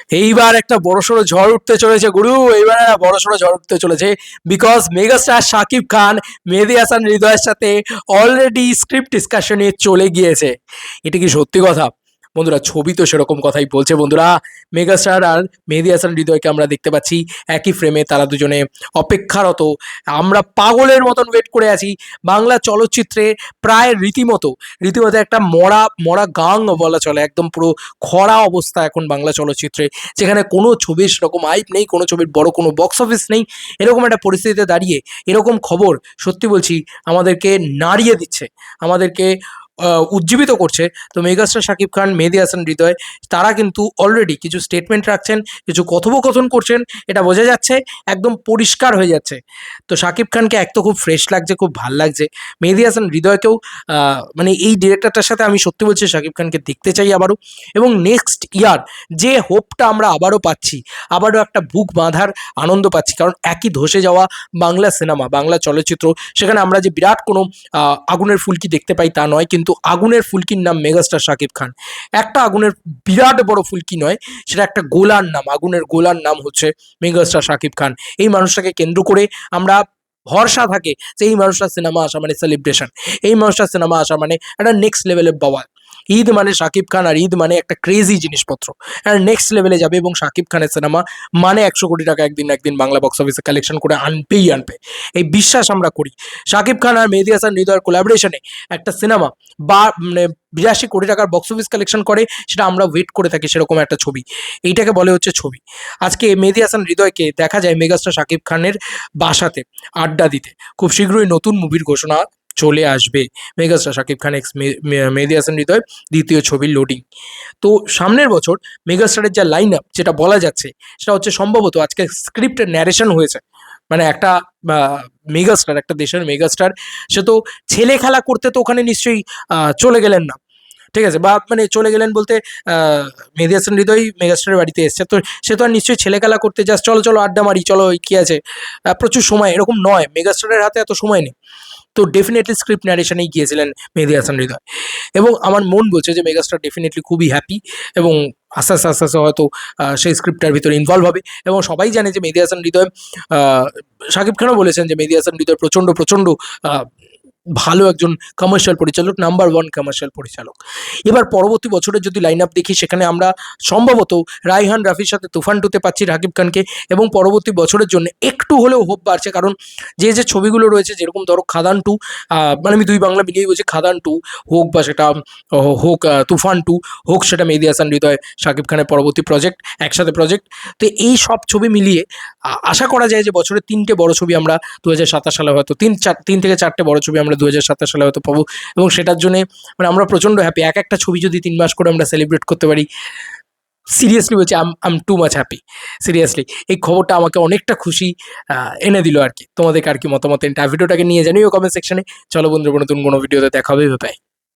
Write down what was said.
এইবার একটা বড়সড় ঝড় উঠতে চলেছে গুরু, এইবার একটা বড়সড় ঝড় উঠতে চলেছে। বিকজ মেগাস্টার শাকিব খান মেহেদী হাসান হৃদয়ের সাথে অলরেডি স্ক্রিপ্ট ডিসকাশনে চলে গিয়েছে। এটা কি সত্যি কথা বন্ধুরা? ছবি তো সেরকম কথাই বলছে বন্ধুরা। মেগাস্টার আর মেহেদী হাসান হৃদয়কে আমরা দেখতে পাচ্ছি একই ফ্রেমে, তারা দুজনে অপেক্ষারত। আমরা পাগলের মতন ওয়েট করে আছি। বাংলা চলচ্চিত্রে প্রায় রীতিমতো রীতিমতো একটা মরা মরা গাং বলা চলে, একদম পুরো খরা অবস্থা এখন বাংলা চলচ্চিত্রে, যেখানে কোনো ছবির সেরকম হাইপ নেই, কোনো ছবির বড় কোনো বক্স অফিস নেই। এরকম একটা পরিস্থিতিতে দাঁড়িয়ে এরকম খবর সত্যি বলছি আমাদেরকে নাড়িয়ে দিচ্ছে, আমাদেরকে উজ্জীবিত করছে। তো মেগাস্টার শাকিব খান, মেহেদী হাসান হৃদয়, তারা কিন্তু অলরেডি কিছু স্টেটমেন্ট রাখছেন, কিছু কথোপকথন করছেন, এটা বোঝা যাচ্ছে, একদম পরিষ্কার হয়ে যাচ্ছে। তো শাকিব খানকে এক তো খুব ফ্রেশ লাগছে, খুব ভাল লাগছে। মেহেদী হাসান হৃদয়কেও মানে এই ডিরেক্টরটার সাথে আমি সত্যি বলছি শাকিব খানকে দেখতে চাই আবারও। এবং নেক্সট ইয়ার যে হোপটা আমরা আবারও পাচ্ছি, আবারও একটা বুক বাঁধার আনন্দ পাচ্ছি, কারণ একই ধসে যাওয়া বাংলা সিনেমা, বাংলা চলচ্চিত্র, সেখানে আমরা যে বিরাট কোনো আগুনের ফুলকি দেখতে পাই তা নয়, কিন্তু আগুনের ফুলকির নাম মেগাস্টার শাকিব খান। একটা আগুনের বিরাট বড় ফুলকি নয়, সেটা একটা গোলার নাম, আগুনের গোলার নাম হচ্ছে মেগাস্টার শাকিব খান। এই মানুষটাকে কেন্দ্র করে আমরা ভরসা থাকে যে এই মানুষটার সিনেমা আসা মানে সেলিব্রেশন, এই মানুষটার সিনেমা আসা মানে একটা নেক্সট লেভেলের বাওয়াল। ঈদ মানে শাকিব খান, আর ঈদ মানে একটা ক্রেজি জিনিসপত্র, একটা নেক্সট লেভেলে যাবে। এবং শাকিব খানের সিনেমা মানে 100 কোটি টাকা একদিন একদিন বাংলা বক্স অফিসে কালেকশন করে আনবেই আনবে, এই বিশ্বাস আমরা করি। শাকিব খান আর মেহেদী হাসান হৃদয়ের কোলাবোরেশনে একটা সিনেমা বা মানে 82 কোটি টাকার বক্স অফিস কালেকশন করে, সেটা আমরা ওয়েট করে থাকি, সেরকম একটা ছবি। এইটাকে বলে হচ্ছে ছবি। আজকে মেহেদী হাসান হৃদয়কে দেখা যায় মেগাস্টার শাকিব খানের বাসাতে আড্ডা দিতে। খুব শীঘ্রই নতুন মুভির ঘোষণা চলে আসবে। মেগাস্টার শাকিব খান এক্স মেহেদী হাসান হৃদয় দ্বিতীয় ছবির লোডিং। তো সামনের বছর মেগাস্টারের যা লাইন আপ, যেটা বলা যাচ্ছে, সেটা হচ্ছে সম্ভবত আজকে স্ক্রিপ্টের ন্যারেশন হয়েছে। মানে একটা মেগাস্টার, একটা দেশের মেগাস্টার, সে তো ছেলে খেলা করতে তো ওখানে নিশ্চয়ই চলে গেলেন না, ঠিক আছে? বা মানে চলে গেলেন বলতে মেহেদী হাসান হৃদয় মেগাস্টারের বাড়িতে এসছে, তো সে তো আর নিশ্চয়ই ছেলে খেলা করতে যাস, চলো চলো আড্ডা মারি, চলো কি আছে, প্রচুর সময়, এরকম নয়। মেগাস্টারের হাতে এত সময় নেই। তো ডেফিনেটলি স্ক্রিপ্ট ন্যারেশনেই গিয়েছিলেন মেহেদী হাসান হৃদয়। এবং আমার মন বলছে যে মেগাস্টার ডেফিনেটলি খুবই হ্যাপি, এবং আস্তে আস্তে আস্তে আস্তে হয়তো সেই স্ক্রিপ্টটার ভিতরে ইনভলভ হবে। এবং সবাই জানে যে মেহেদী হাসান হৃদয়, শাকিব খানও বলেছেন যে মেহেদী হাসান হৃদয় প্রচণ্ড প্রচণ্ড ভালো একজন কমার্শিয়াল পরিচালক, নাম্বার ওয়ান কমার্শিয়াল পরিচালক। এবার পরবর্তী বছরের যদি লাইন আপ দেখি, সেখানে আমরা সম্ভবত রায়হান রাফির সাথে তুফান টুতে পাচ্ছি শাকিব খানকে। এবং পরবর্তী বছরের জন্য একটু হলেও হোপ বাড়ছে, কারণ যে যে ছবিগুলো রয়েছে, যেরকম ধরো খাদান টু, মানে আমি দুই বাংলা মিলিয়ে বলছি, খাদান টু হোক বা সেটা হোক তুফান টু হোক, সেটা মেহেদী হাসান হৃদয় শাকিব খানের পরবর্তী প্রজেক্ট, একসাথে প্রজেক্ট। তো এই সব ছবি মিলিয়ে আশা করা যায় যে বছরে 3টে বড় ছবি আমরা 2027 সালে হয়তো 3 থেকে 4টে বড় ছবি আমরা 2027 সালে হয়তো পাবো। এবং সেটার জন্যে মানে আমরা প্রচণ্ড হ্যাপি। এক একটা ছবি যদি 3 মাস করে আমরা সেলিব্রেট করতে পারি, সিরিয়াসলি বলছি, আম টু মাচ হ্যাপি। সিরিয়াসলি এই খবরটা আমাকে অনেকটা খুশি এনে দিল আর কি। তোমাদেরকে আর কি মতামত, ভিডিওটাকে নিয়ে জানিও কমেন্ট সেকশনে। চলো বন্ধুরা, নতুন কোনো ভিডিওতে দেখা হবে, বাই।